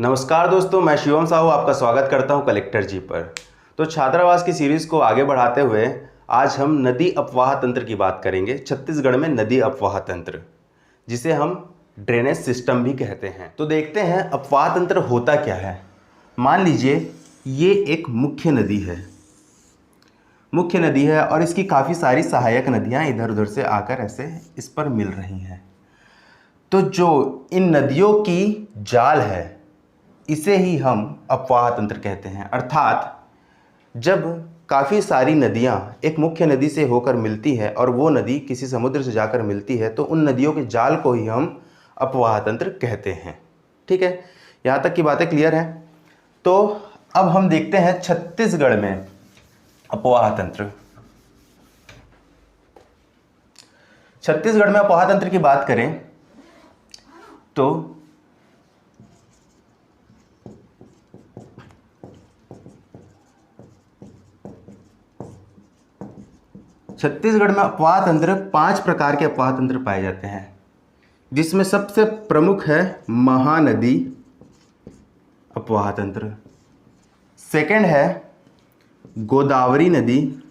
नमस्कार दोस्तों, मैं शिवम साहू आपका स्वागत करता हूं कलेक्टर जी पर। तो छात्रावास की सीरीज़ को आगे बढ़ाते हुए आज हम नदी अपवाह तंत्र की बात करेंगे। छत्तीसगढ़ में नदी अपवाह तंत्र, जिसे हम ड्रेनेज सिस्टम भी कहते हैं। तो देखते हैं अपवाह तंत्र होता क्या है। मान लीजिए ये एक मुख्य नदी है और इसकी काफ़ी सारी सहायक नदियाँ इधर उधर से आकर ऐसे इस पर मिल रही हैं। तो जो इन नदियों की जाल है इसे ही हम अपवाह तंत्र कहते हैं। अर्थात जब काफ़ी सारी नदियाँ एक मुख्य नदी से होकर मिलती है और वो नदी किसी समुद्र से जाकर मिलती है तो उन नदियों के जाल को ही हम अपवाह तंत्र कहते हैं। ठीक है, यहाँ तक की बातें क्लियर हैं। तो अब हम देखते हैं छत्तीसगढ़ में अपवाह तंत्र। छत्तीसगढ़ में अपवाह तंत्र की बात करें तो छत्तीसगढ़ में अपवाह तंत्र 5 प्रकार के अपवाह तंत्र पाए जाते हैं, जिसमें सबसे प्रमुख है महानदी अपवाह तंत्र। सेकंड है गोदावरी नदी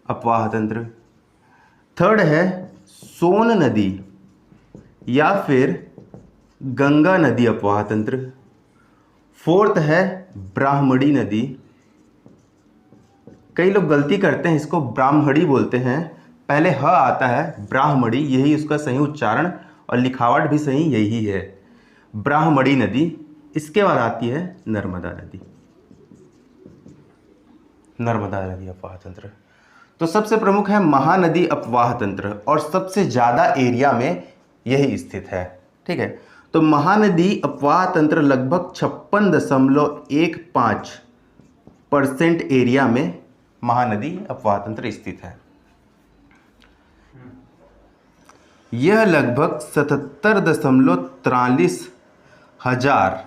अपवाह तंत्र। थर्ड है सोन नदी या फिर गंगा नदी अपवाह तंत्र। फोर्थ है ब्राह्मणी नदी। कई लोग गलती करते हैं, इसको ब्राह्मणी बोलते हैं, पहले ह आता है ब्राह्मणी, यही उसका सही उच्चारण और लिखावट भी सही यही है, ब्राह्मणी नदी। इसके बाद आती है नर्मदा नदी अपवाह तंत्र। तो सबसे प्रमुख है महानदी अपवाह तंत्र और सबसे ज़्यादा एरिया में यही स्थित है। ठीक है, तो महानदी अपवाह तंत्र लगभग 56.15% एरिया में महानदी अपवाह तंत्र स्थित है। यह लगभग 77.43 हजार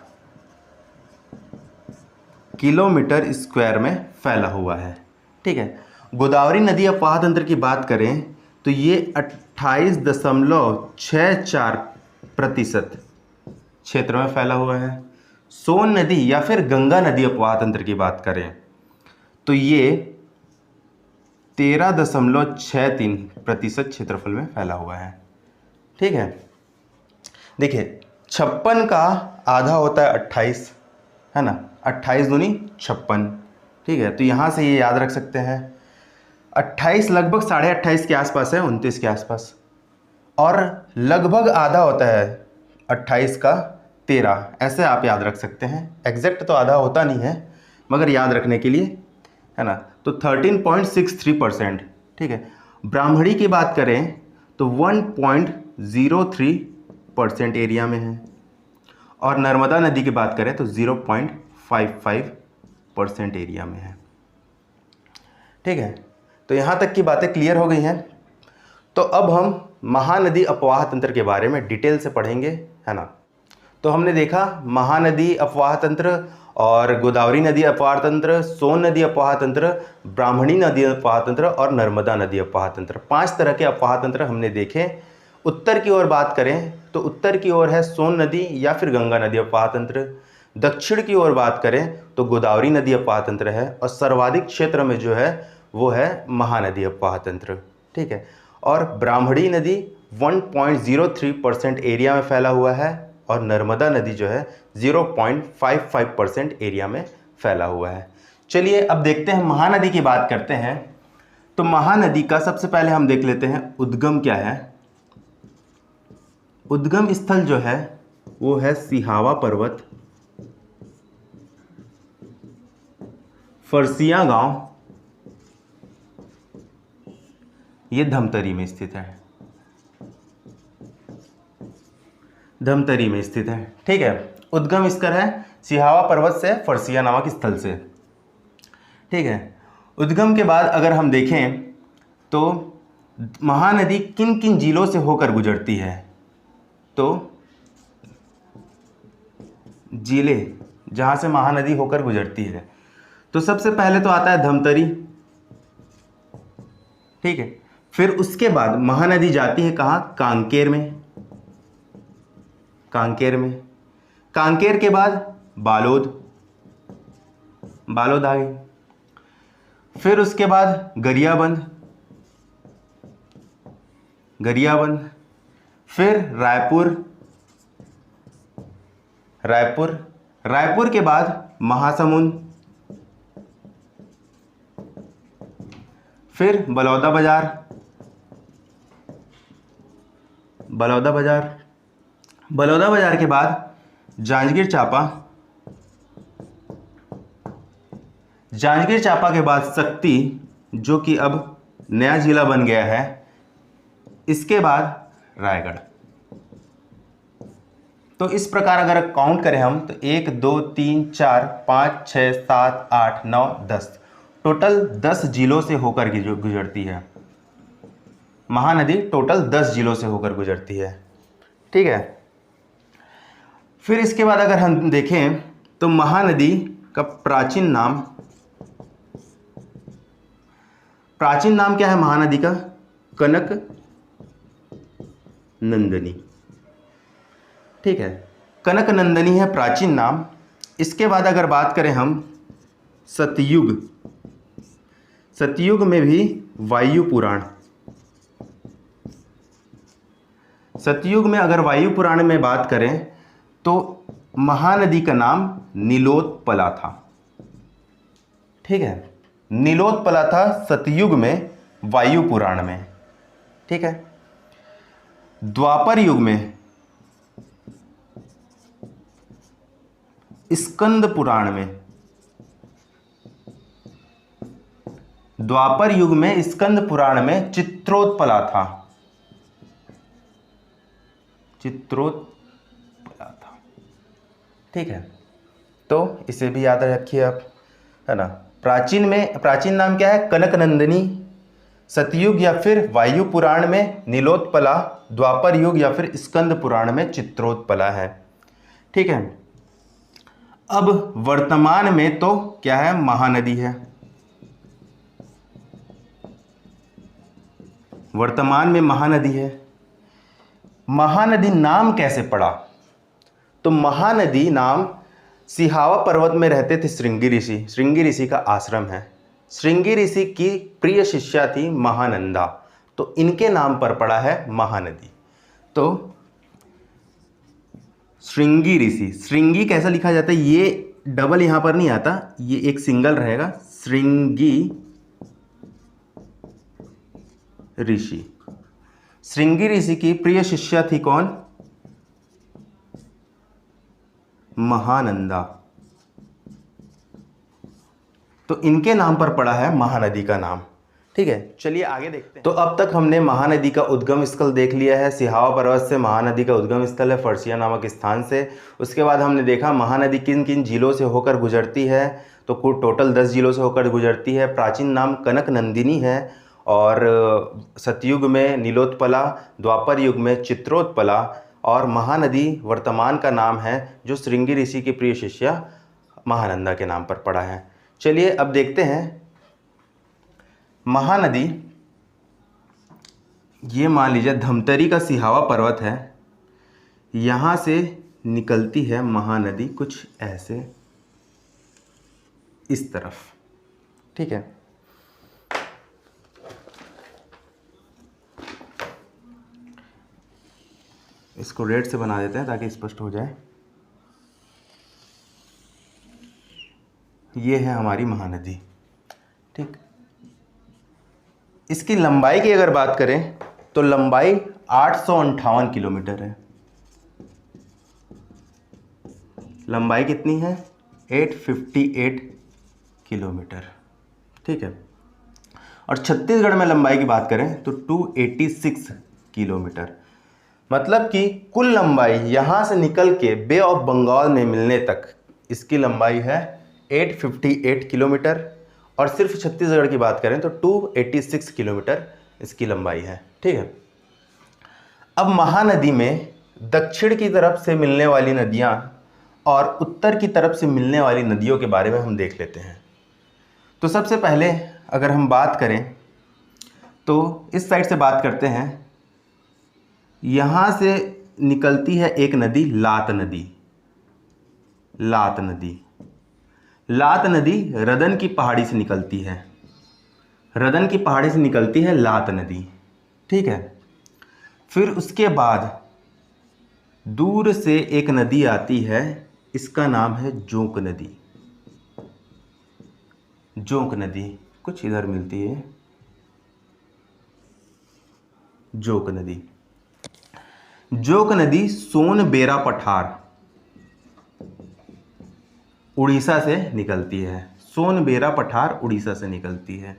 किलोमीटर स्क्वायर में फैला हुआ है। ठीक है, गोदावरी नदी अपवाह तंत्र की बात करें तो ये 28.64% क्षेत्र में फैला हुआ है। सोन नदी या फिर गंगा नदी अपवाह तंत्र की बात करें तो ये 13.63% क्षेत्रफल में फैला हुआ है। ठीक है, देखिए 56 का आधा होता है 28, है ना, 28 दूनी 56। ठीक है, तो यहाँ से ये याद रख सकते हैं 28 लगभग 28.5 के आसपास है, 29 के आसपास, और लगभग आधा होता है 28 का 13, ऐसे आप याद रख सकते हैं। एग्जैक्ट तो आधा होता नहीं है मगर याद रखने के लिए, है ना, तो 13.63%। ठीक है, ब्राह्मणी की बात करें तो 1.03% एरिया में है और नर्मदा नदी की बात करें तो 0.55% एरिया में है। ठीक है, तो यहाँ तक की बातें क्लियर हो गई हैं। तो अब हम महानदी अपवाह तंत्र के बारे में डिटेल से पढ़ेंगे, है ना। तो हमने देखा महानदी अपवाह तंत्र और गोदावरी नदी अपवाह तंत्र, सोन नदी अपवाह तंत्र, ब्राह्मणी नदी अपवाह तंत्र और नर्मदा नदी अपवाह तंत्र। 5 तरह के अपवाह तंत्र हमने देखे। उत्तर की ओर बात करें तो उत्तर की ओर है सोन नदी या फिर गंगा नदी अपवाह तंत्र। दक्षिण की ओर बात करें तो गोदावरी नदी अपवाह तंत्र है और सर्वाधिक क्षेत्र में जो है वो है महानदी अपवाह तंत्र। ठीक है, और ब्राह्मणी नदी 1.03% एरिया में फैला हुआ है और नर्मदा नदी जो है 0.55% एरिया में फैला हुआ है। चलिए अब देखते हैं, महानदी की बात करते हैं। तो महानदी का सबसे पहले हम देख लेते हैं उद्गम क्या है। उद्गम स्थल जो है वो है सिहावा पर्वत, फरसिया गांव, ये धमतरी में स्थित है। धमतरी में स्थित है। ठीक है, उद्गम स्थल है सिहावा पर्वत से, फरसिया नामक स्थल से। ठीक है, उद्गम के बाद अगर हम देखें तो महानदी किन किन जिलों से होकर गुजरती है, तो जिले जहां से महानदी होकर गुजरती है तो सबसे पहले तो आता है धमतरी। ठीक है, फिर उसके बाद महानदी जाती है कहाँ, कांकेर में। कांकेर के बाद बालोद, बालोद आ गई। फिर उसके बाद गरियाबंद, गरियाबंद। फिर रायपुर, रायपुर। रायपुर के बाद महासमुंद। फिर बलौदाबाजार, बलौदाबाजार। बलौदाबाजार के बाद जांजगीर चांपा, जांजगीर चांपा के बाद शक्ति, जो कि अब नया जिला बन गया है। इसके बाद रायगढ़। तो इस प्रकार अगर काउंट करें हम तो 1 2 3 4 5 6 7 8 9 10, टोटल 10 जिलों से होकर गुजरती है महानदी। टोटल 10 जिलों से होकर गुजरती है, ठीक है। फिर इसके बाद अगर हम देखें तो महानदी का प्राचीन नाम, प्राचीन नाम क्या है महानदी का? कनक नंदनी, ठीक है। कनक नंदनी है प्राचीन नाम। इसके बाद अगर बात करें हम सतयुग, सतयुग में भी वायु पुराण, सतयुग में अगर वायु पुराण में बात करें तो महानदी का नाम नीलोत्पला था, ठीक है। नीलोत्पला था सतयुग में वायु पुराण में, ठीक है। द्वापर युग में स्कंद पुराण में, द्वापर युग में स्कंद पुराण में चित्रोत्पला था, चित्रोत्पला था, ठीक है। तो इसे भी याद रखिए आप, है ना। प्राचीन में प्राचीन नाम क्या है? कनक नंदिनी। सतयुग या फिर वायु पुराण में नीलोत्पला, द्वापर युग या फिर स्कंद पुराण में चित्रोत्पला है, ठीक है। अब वर्तमान में तो क्या है? महानदी है। वर्तमान में महानदी है। महानदी नाम कैसे पड़ा? तो महानदी नाम सिहावा पर्वत में रहते थे श्रृंगी ऋषि, श्रृंगी ऋषि का आश्रम है। श्रृंगी ऋषि की प्रिय शिष्या थी महानंदा, तो इनके नाम पर पड़ा है महानदी। तो श्रृंगी ऋषि, श्रृंगी कैसा लिखा जाता है? ये डबल यहां पर नहीं आता, ये एक सिंगल रहेगा, श्रृंगी ऋषि। श्रृंगी ऋषि की प्रिय शिष्या थी कौन? महानंदा, तो इनके नाम पर पड़ा है महानदी का नाम, ठीक है। चलिए आगे देखते हैं। तो अब तक हमने महानदी का उद्गम स्थल देख लिया है। सिहावा पर्वत से महानदी का उद्गम स्थल है फरसिया नामक स्थान से। उसके बाद हमने देखा महानदी किन किन जिलों से होकर गुजरती है, तो कुल टोटल 10 जिलों से होकर गुजरती है। प्राचीन नाम कनक नंदिनी है और सतयुग में नीलोत्पला, द्वापर युग में चित्रोत्पला और महानदी वर्तमान का नाम है जो श्रृंगी ऋषि की प्रिय शिष्या महानंदा के नाम पर पड़ा है। चलिए अब देखते हैं महानदी। ये मान लीजिए धमतरी का सिहावा पर्वत है, यहाँ से निकलती है महानदी कुछ ऐसे इस तरफ, ठीक है। इसको रेड से बना देते हैं ताकि स्पष्ट हो जाए। ये है हमारी महानदी, ठीक। इसकी लंबाई की अगर बात करें तो लंबाई 858 किलोमीटर है। लंबाई कितनी है? 858 किलोमीटर, ठीक है। और छत्तीसगढ़ में लंबाई की बात करें तो 286 किलोमीटर। मतलब कि कुल लंबाई यहाँ से निकल के बे ऑफ बंगाल में मिलने तक इसकी लंबाई है 858 किलोमीटर। और सिर्फ छत्तीसगढ़ की बात करें तो 286 किलोमीटर इसकी लंबाई है, ठीक है। अब महानदी में दक्षिण की तरफ से मिलने वाली नदियाँ और उत्तर की तरफ से मिलने वाली नदियों के बारे में हम देख लेते हैं। तो सबसे पहले अगर हम बात करें तो इस साइड से बात करते हैं। यहाँ से निकलती है एक नदी लात नदी, लात नदी। लात नदी रदन की पहाड़ी से निकलती है, रदन की पहाड़ी से निकलती है लात नदी। ठीक है, फिर उसके बाद दूर से एक नदी आती है, इसका नाम है जोंक नदी। जोंक नदी कुछ इधर मिलती है, जोंक नदी। जोंक नदी सोनबेरा पठार उड़ीसा से निकलती है, सोनबेरा पठार उड़ीसा से निकलती है।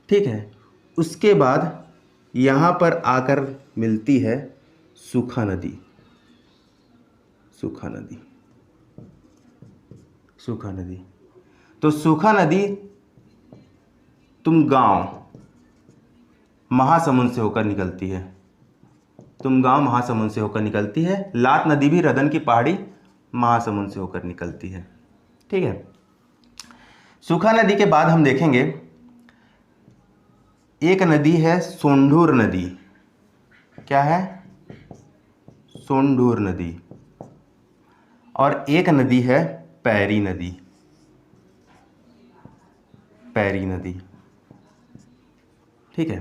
ठीक है, उसके बाद यहाँ पर आकर मिलती है सूखा नदी। सूखा नदी, सूखा नदी। तो सूखा नदी तुमगांव महासमुंद से होकर निकलती है, तुमगांव महासमुंद से होकर निकलती है। लात नदी भी रदन की पहाड़ी महासमुंद से होकर निकलती है। ठीक है, सूखा नदी के बाद हम देखेंगे एक नदी है सोंढूर नदी। क्या है? सोंढूर नदी। और एक नदी है पैरी नदी, पैरी नदी। ठीक है,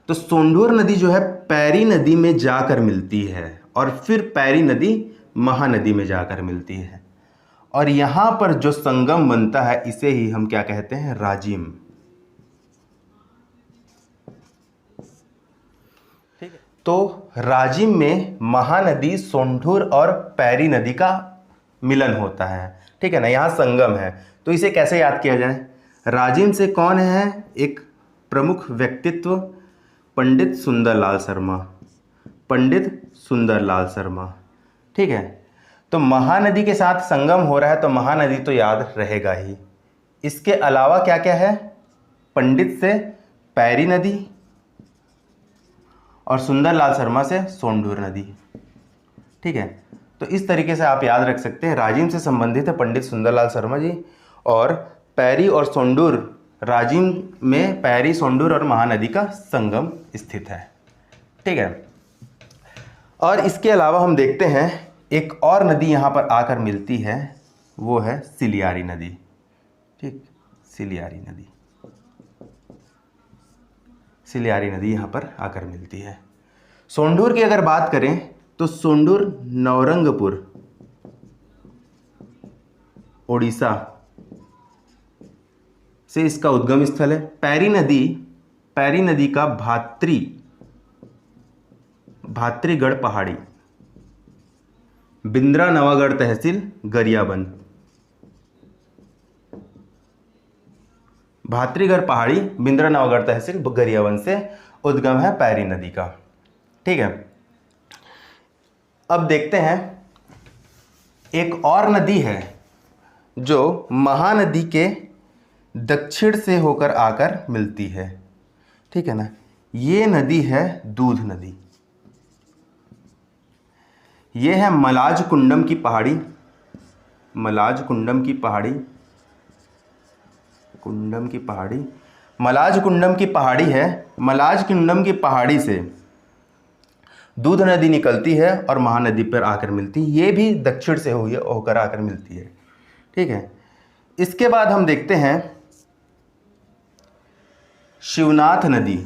तो सोंढूर नदी जो है पैरी नदी में जाकर मिलती है और फिर पैरी नदी महानदी में जाकर मिलती है, और यहां पर जो संगम बनता है इसे ही हम क्या कहते हैं? राजिम। ठीक है, तो राजिम में महानदी सोंढूर और पैरी नदी का मिलन होता है। ठीक है ना, यहां संगम है। तो इसे कैसे याद किया जाए? राजिम से कौन है एक प्रमुख व्यक्तित्व? पंडित सुंदरलाल शर्मा, पंडित सुंदरलाल शर्मा। ठीक है, तो महानदी के साथ संगम हो रहा है तो महानदी तो याद रहेगा ही। इसके अलावा क्या क्या है? पंडित से पैरी नदी और सुंदरलाल शर्मा से सोंढूर नदी। ठीक है, तो इस तरीके से आप याद रख सकते हैं। राजिम से संबंधित है पंडित सुंदरलाल शर्मा जी, और पैरी और सोंढूर, राजिम में पैरी, सोंढूर और महानदी का संगम स्थित है। ठीक है, और इसके अलावा हम देखते हैं एक और नदी यहाँ पर आकर मिलती है, वो है सिलियारी नदी। ठीक, सिलियारी नदी, सिलियारी नदी यहाँ पर आकर मिलती है। सोंढूर की अगर बात करें तो सोंढूर नवरंगपुर ओडिशा से इसका उद्गम स्थल है। पैरी नदी, पैरी नदी का भात्रीगढ़ पहाड़ी, बिंद्रा नवागढ़ तहसील गरियाबंद। भात्रीगढ़ पहाड़ी, बिंद्रा नवागढ़ तहसील गरियाबंद से उद्गम है पैरी नदी का। ठीक है, अब देखते हैं एक और नदी है जो महानदी के दक्षिण से होकर आकर मिलती है। ठीक है ना, ये नदी है दूध नदी। ये है मलाज कुंडम की पहाड़ी, मलाज कुंडम की पहाड़ी, कुंडम की पहाड़ी, मलाज कुंडम की पहाड़ी है। मलाज कुंडम की पहाड़ी से दूध नदी निकलती है और महानदी पर आकर मिलती है। ये भी दक्षिण से होकर आकर मिलती है। ठीक है, इसके बाद हम देखते हैं शिवनाथ नदी,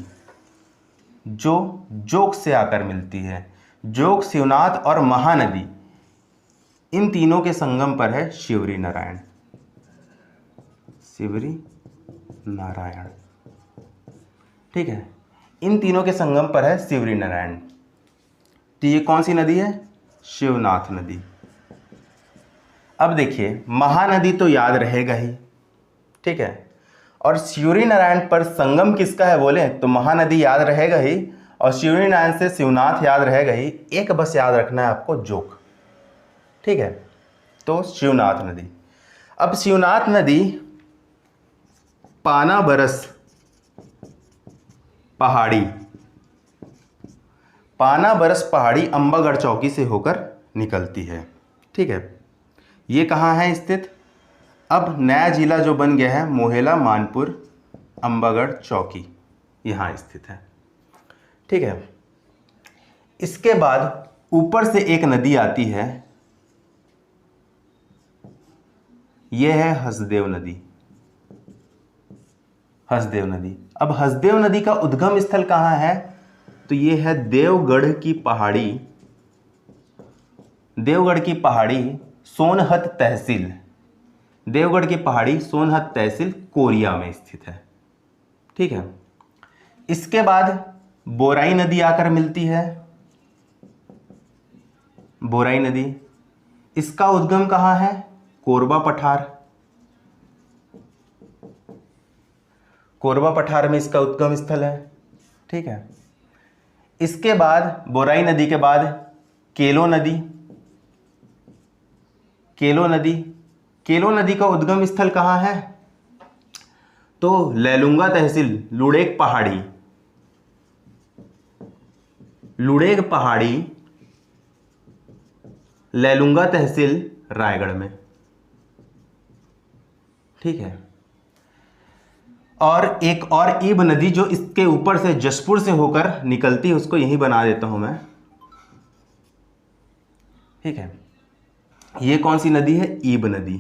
जो जोग से आकर मिलती है। जोग, शिवनाथ और महानदी, इन तीनों के संगम पर है शिवरी नारायण, शिवरी नारायण। ठीक है, इन तीनों के संगम पर है शिवरी नारायण। तो ये कौन सी नदी है? शिवनाथ नदी। अब देखिए, महानदी तो याद रहेगा ही। ठीक है, और शिवरी नारायण पर संगम किसका है बोले तो महानदी याद रहेगा ही, और शिवरी नारायण से शिवनाथ याद रहेगा ही। एक बस याद रखना है आपको, जोग। ठीक है, तो शिवनाथ नदी। अब शिवनाथ नदी पानाबरस पहाड़ी, पानाबरस पहाड़ी अंबागढ़ चौकी से होकर निकलती है। ठीक है, ये कहाँ है स्थित? अब नया जिला जो बन गया है मोहेला मानपुर अंबागढ़ चौकी, यहाँ स्थित है। ठीक है, इसके बाद ऊपर से एक नदी आती है, ये है हसदेव नदी। हसदेव नदी। अब हसदेव नदी का उद्गम स्थल कहाँ है? तो ये है देवगढ़ की पहाड़ी, देवगढ़ की पहाड़ी सोनहत तहसील, देवगढ़ की पहाड़ी सोनहत तहसील कोरिया में स्थित है। ठीक है। इसके बाद बोराई नदी आकर मिलती है, बोराई नदी। इसका उद्गम कहाँ है? कोरबा पठार, कोरबा पठार में इसका उद्गम स्थल है। ठीक है। इसके बाद बोराई नदी के बाद केलो नदी, केलो नदी। केलो नदी का उद्गम स्थल कहाँ है? तो लैलूंगा तहसील लुड़ेक पहाड़ी, लुड़ेक पहाड़ी लैलूंगा तहसील रायगढ़ में। ठीक है। और एक और ईब नदी जो इसके ऊपर से जशपुर से होकर निकलती है, उसको यहीं बना देता हूं मैं। ठीक है। ये कौन सी नदी है? ईब नदी।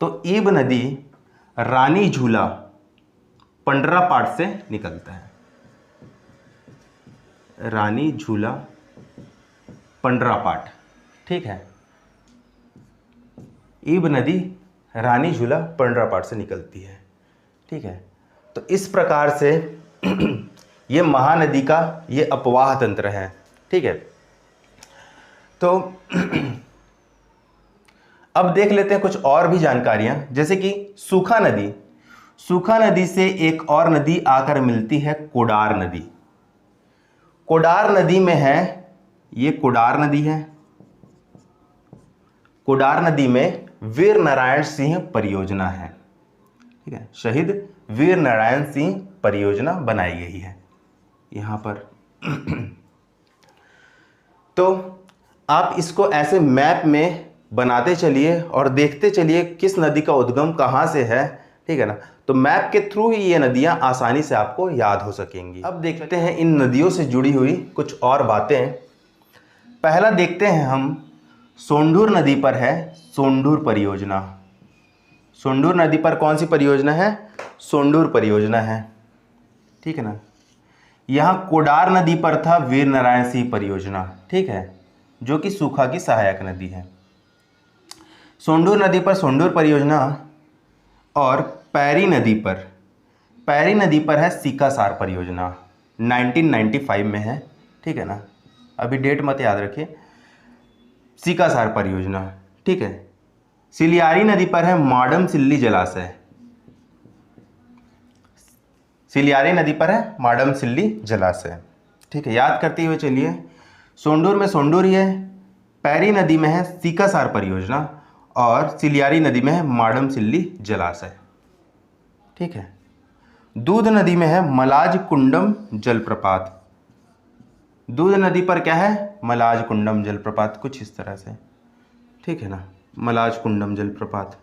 तो ईब नदी रानी झूला पंडरापाट से निकलता है, रानी झूला पंडरापाट। ठीक है। ईब नदी रानी झूला पंडरापाट से निकलती है। ठीक है। तो इस प्रकार से ये महानदी का ये अपवाह तंत्र है। ठीक है। तो अब देख लेते हैं कुछ और भी जानकारियां, जैसे कि सूखा नदी। सूखा नदी से एक और नदी आकर मिलती है, कोडार नदी। कोडार नदी में है, ये कोडार नदी है। कोडार नदी में वीर नारायण सिंह परियोजना है। ठीक है। शहीद वीर नारायण सिंह परियोजना बनाई गई है यहां पर। तो आप इसको ऐसे मैप में बनाते चलिए और देखते चलिए किस नदी का उद्गम कहां से है। ठीक है ना। तो मैप के थ्रू ही ये नदियां आसानी से आपको याद हो सकेंगी। अब देखते हैं इन नदियों से जुड़ी हुई कुछ और बातें। पहला देखते हैं हम, सोंढूर नदी पर है सोंढूर परियोजना। सोंढूर नदी पर कौन सी परियोजना है? सोंढूर परियोजना है। ठीक है ना। यहाँ कोडार नदी पर था वीर नारायण सिंह परियोजना। ठीक है। जो कि सूखा की सहायक नदी है। सोंढूर नदी पर सोंढूर परियोजना, और पैरी नदी पर, पैरी नदी पर है सीकासार परियोजना, 1995 में है। ठीक है ना। अभी डेट मत याद रखिए। सीकासार परियोजना। ठीक है। सिलियारी नदी पर है माडम सिल्ली जलाशय, सिलियारी नदी पर है माडम सिल्ली जलाशय। ठीक है। याद करते हुए चलिए, सोंढूर में सोंढूर ही है, पैरी नदी में है सीकासार परियोजना, और सिलियारी नदी में है माडम सिल्ली जलाशय। ठीक है। दूध नदी में है मलाज कुंडम जलप्रपात। दूध नदी पर क्या है? मलाज कुंडम जलप्रपात, कुछ इस तरह से। ठीक है ना। मलाज कुंडम जलप्रपात।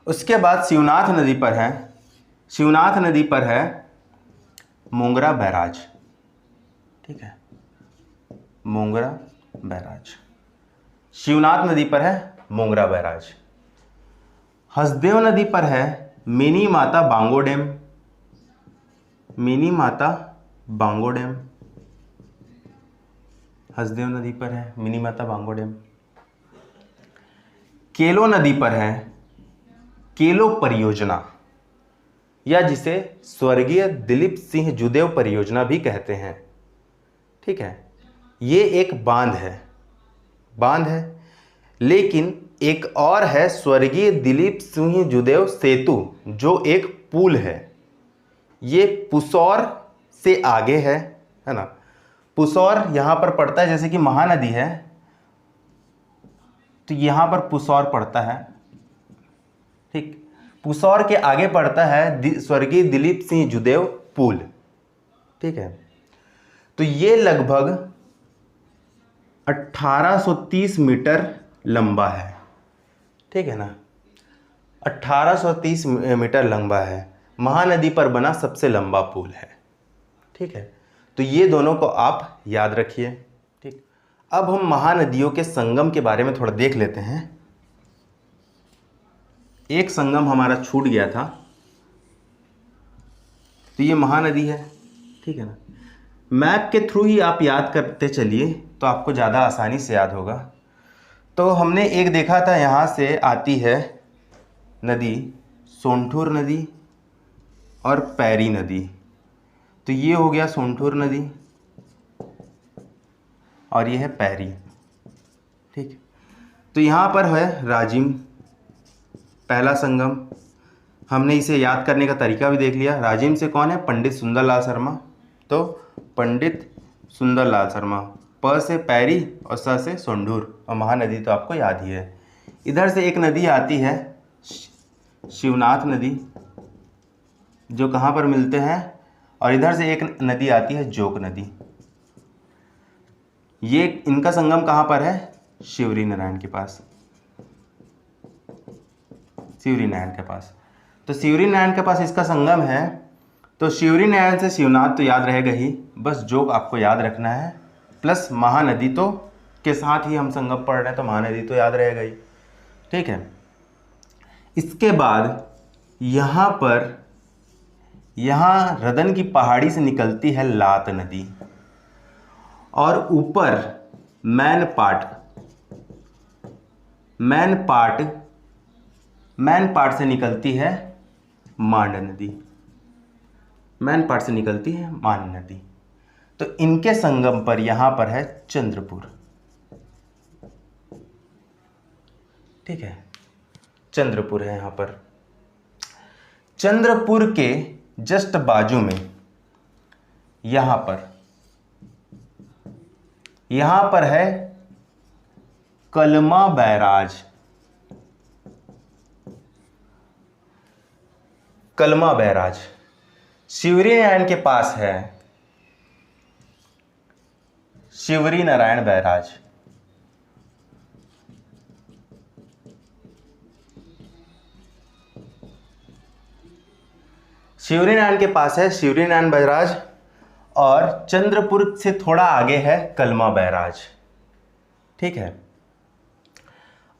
उसके बाद शिवनाथ नदी पर है, शिवनाथ नदी पर है मोंगरा बैराज। ठीक है। मोंगरा बैराज, शिवनाथ नदी पर है मोंगरा बैराज। हसदेव नदी पर है मिनी माता बांगो डैम, मिनी माता बांगो डैम। हसदेव नदी पर है मिनी माता बांगो डैम। केलो नदी पर है केलो परियोजना, या जिसे स्वर्गीय दिलीप सिंह जुदेव परियोजना भी कहते हैं। ठीक है। ये एक बांध है, बांध है, लेकिन एक और है स्वर्गीय दिलीप सिंह जुदेव सेतु, जो एक पुल है। ये पुसौर से आगे है ना। पुसौर यहाँ पर पड़ता है, जैसे कि महानदी है तो यहाँ पर पुसौर पड़ता है। ठीक। पुसौर के आगे पड़ता है स्वर्गीय दिलीप सिंह जुदेव पुल। ठीक है। तो ये लगभग 1830 मीटर लंबा है। ठीक है ना। 1830 मीटर लंबा है। महानदी पर बना सबसे लंबा पुल है। ठीक है। तो ये दोनों को आप याद रखिए। ठीक। अब हम महानदियों के संगम के बारे में थोड़ा देख लेते हैं। एक संगम हमारा छूट गया था, तो ये महानदी है, ठीक है ना। मैप के थ्रू ही आप याद करते चलिए तो आपको ज़्यादा आसानी से याद होगा। तो हमने एक देखा था, यहाँ से आती है नदी सोनठुर नदी और पैरी नदी। तो ये हो गया सोनठुर नदी और ये है पैरी, ठीक। तो यहाँ पर है राजिम, पहला संगम। हमने इसे याद करने का तरीका भी देख लिया। राजिम से कौन है? पंडित सुंदरलाल शर्मा। तो पंडित सुंदरलाल शर्मा, प से पैरी और स से सोंढूर, और महानदी तो आपको याद ही है। इधर से एक नदी आती है शिवनाथ नदी, जो कहाँ पर मिलते हैं, और इधर से एक नदी आती है जोक नदी। ये इनका संगम कहाँ पर है? शिवरी नारायण के पास, शिवरी नारायण के पास। तो शिवरी नारायण के पास इसका संगम है। तो शिवरी नारायण से शिवनाथ तो याद रहेगा ही, बस जोग आपको याद रखना है, प्लस महानदी तो के साथ ही हम संगम पढ़ रहे हैं, तो महानदी तो याद रहेगा ही, ठीक है। इसके बाद यहाँ रदन की पहाड़ी से निकलती है लात नदी, और ऊपर मैनपाट से निकलती है मांड नदी, मैनपाट से निकलती है मांड नदी। तो इनके संगम पर यहाँ पर है चंद्रपुर, ठीक है, चंद्रपुर है यहाँ पर। चंद्रपुर के जस्ट बाजू में यहाँ पर है कलमा बैराज। कलमा बैराज शिवरी नारायण के पास है, शिवरी नारायण बैराज। शिवरी नारायण के पास है शिवरी नारायण बैराज, और चंद्रपुर से थोड़ा आगे है कलमा बैराज, ठीक है।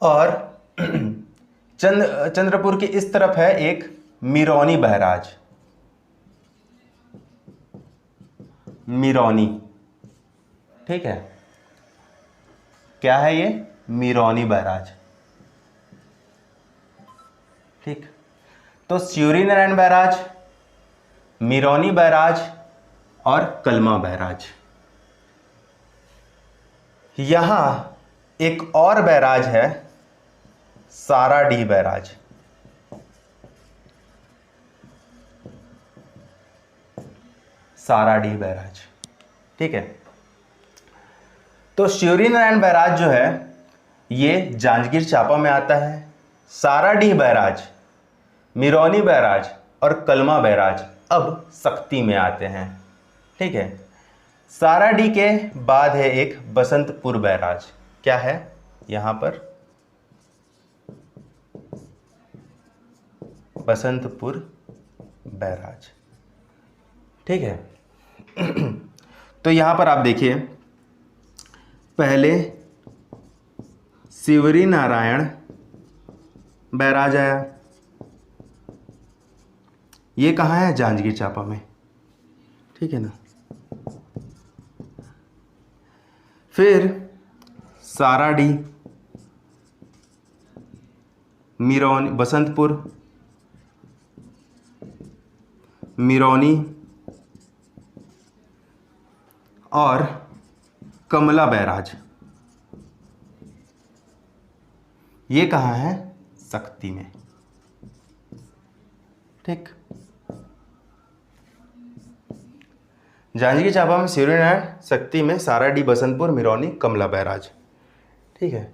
और चंद्रपुर के इस तरफ है एक मिरौनी बैराज, मिरौनी, ठीक है। क्या है ये? मिरौनी बैराज, ठीक। तो शिवरी नारायण बैराज, मिरौनी बैराज और कलमा बैराज। यहां एक और बैराज है साराडीह बैराज, साराडीह बैराज, ठीक है। तो शिवरी नारायण बैराज जो है ये जांजगीर चांपा में आता है। साराडीह बैराज, मिरौनी बैराज और कलमा बैराज अब सक्ती में आते हैं, ठीक है। साराडीह के बाद है एक बसंतपुर बैराज। क्या है यहां पर? बसंतपुर बैराज, ठीक है। तो यहां पर आप देखिए, पहले शिवरी नारायण बैराज आया, ये कहाँ है? जांजगीर चांपा में, ठीक है ना। फिर साराडीह, मिरौनी, बसंतपुर, मिरौनी और कमला बैराज, ये कहाँ है? सक्ती में, ठीक। जांजगीर चांपा में शिवरी नारायण, सक्ती में साराडीह, बसंतपुर, मिरौनी, कमला बैराज, ठीक है।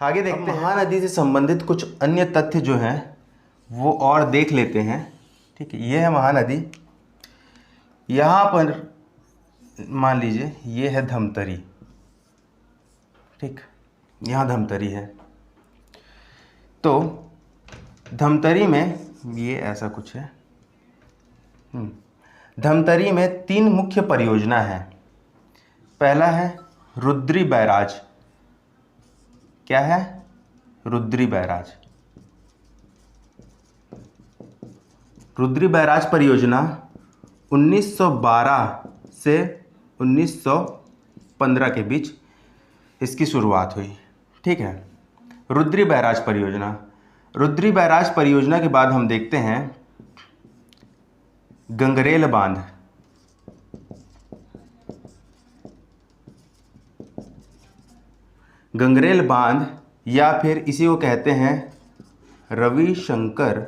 आगे देखते हैं, महानदी से संबंधित कुछ अन्य तथ्य जो हैं वो और देख लेते हैं, ठीक है। ये है महानदी, यहाँ पर मान लीजिए ये है धमतरी, ठीक, यहाँ धमतरी है। तो धमतरी में ये ऐसा कुछ है। धमतरी में 3 मुख्य परियोजना है। पहला है रुद्री बैराज। क्या है? रुद्री बैराज। रुद्री बैराज परियोजना 1912 से 1915 के बीच इसकी शुरुआत हुई। ठीक है, रुद्री बैराज परियोजना। रुद्री बैराज परियोजना के बाद हम देखते हैं गंगरेल बांध। गंगरेल बांध या फिर इसी को कहते हैं रविशंकर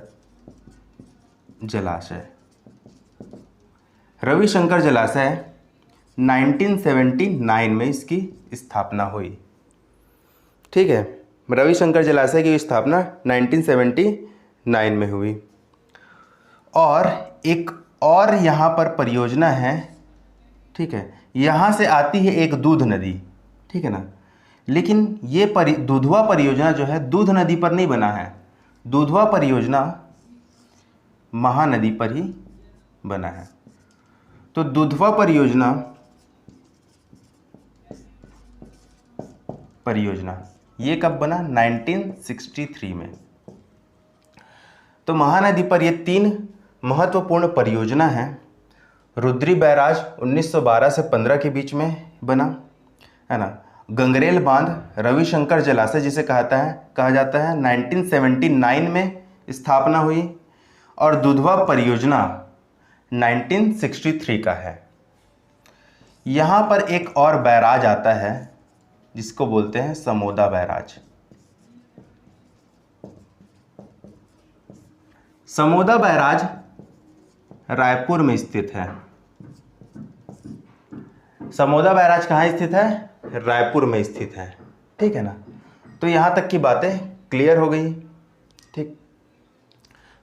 जलाशय। रविशंकर जलाशय 1979 में इसकी स्थापना हुई। ठीक है, रविशंकर जलाशय की स्थापना 1979 में हुई। और एक और यहाँ पर परियोजना है। ठीक है, यहाँ से आती है एक दूध नदी। ठीक है ना, लेकिन ये दुधवा परियोजना जो है दूध नदी पर नहीं बना है। दुधवा परियोजना महानदी पर ही बना है। तो दुधवा परियोजना ये कब बना? 1963 में। तो महानदी पर ये 3 महत्वपूर्ण परियोजना है। रुद्री बैराज 1912 से 15 के बीच में बना है ना। गंगरेल बांध रविशंकर जलाशय जिसे कहा जाता है 1979 में स्थापना हुई। और दुधवा परियोजना 1963 का है। यहाँ पर एक और बैराज आता है जिसको बोलते हैं समोदा बैराज। समोदा बैराज रायपुर में स्थित है। समोदा बैराज कहाँ स्थित है? रायपुर में स्थित है। ठीक है ना, तो यहाँ तक की बातें क्लियर हो गई। ठीक,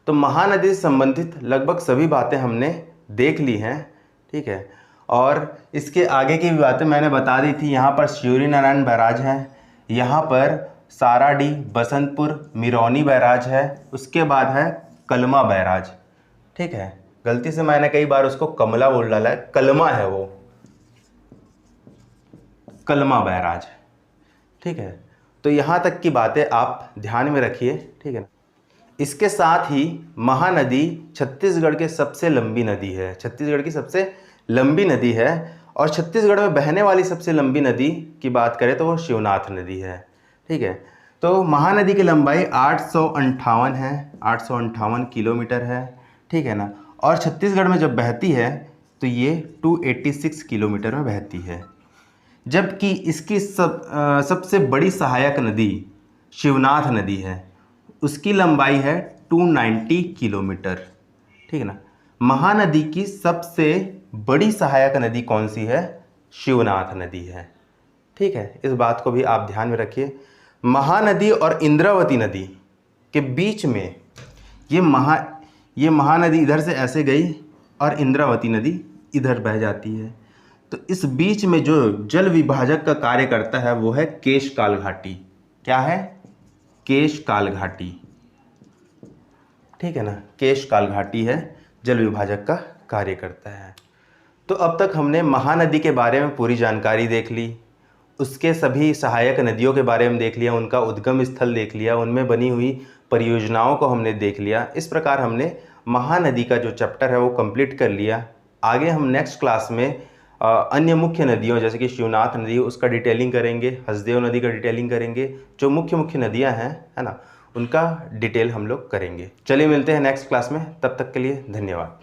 तो महानदी से संबंधित लगभग सभी बातें हमने देख ली हैं। ठीक है, और इसके आगे की भी बातें मैंने बता दी थी। यहाँ पर शिवरी नारायण बैराज है, यहाँ पर साराडी, बसंतपुर, मिरौनी बैराज है, उसके बाद है कलमा बैराज। ठीक है, गलती से मैंने कई बार उसको कमला बोल डाला है, कलमा है वो, कलमा बैराज। ठीक है, तो यहाँ तक की बातें आप ध्यान में रखिए। ठीक है ना, इसके साथ ही महानदी छत्तीसगढ़ के सबसे लंबी नदी है। छत्तीसगढ़ की सबसे लंबी नदी है। और छत्तीसगढ़ में बहने वाली सबसे लंबी नदी की बात करें तो वो शिवनाथ नदी है। ठीक है, तो महानदी की लंबाई 858 है, 858 किलोमीटर है। ठीक है ना, और छत्तीसगढ़ में जब बहती है तो ये 286 किलोमीटर में बहती है। जबकि इसकी सबसे बड़ी सहायक नदी शिवनाथ नदी है, उसकी लंबाई है 290 किलोमीटर। ठीक है ना, महानदी की सबसे बड़ी सहायक नदी कौन सी है? शिवनाथ नदी है। ठीक है, इस बात को भी आप ध्यान में रखिए। महानदी और इंद्रावती नदी के बीच में ये महानदी इधर से ऐसे गई और इंद्रावती नदी इधर बह जाती है। तो इस बीच में जो जल विभाजक का कार्य करता है वो है केशकाल घाटी। क्या है? केशकाल घाटी। ठीक है ना, केशकाल घाटी है, जल विभाजक का कार्य करता है। तो अब तक हमने महानदी के बारे में पूरी जानकारी देख ली, उसके सभी सहायक नदियों के बारे में देख लिया, उनका उद्गम स्थल देख लिया, उनमें बनी हुई परियोजनाओं को हमने देख लिया। इस प्रकार हमने महानदी का जो चैप्टर है वो कंप्लीट कर लिया। आगे हम नेक्स्ट क्लास में अन्य मुख्य नदियों जैसे कि शिवनाथ नदी उसका डिटेलिंग करेंगे, हसदेव नदी का डिटेलिंग करेंगे, जो मुख्य नदियां हैं, है ना, उनका डिटेल हम लोग करेंगे। चलिए मिलते हैं नेक्स्ट क्लास में, तब तक के लिए धन्यवाद।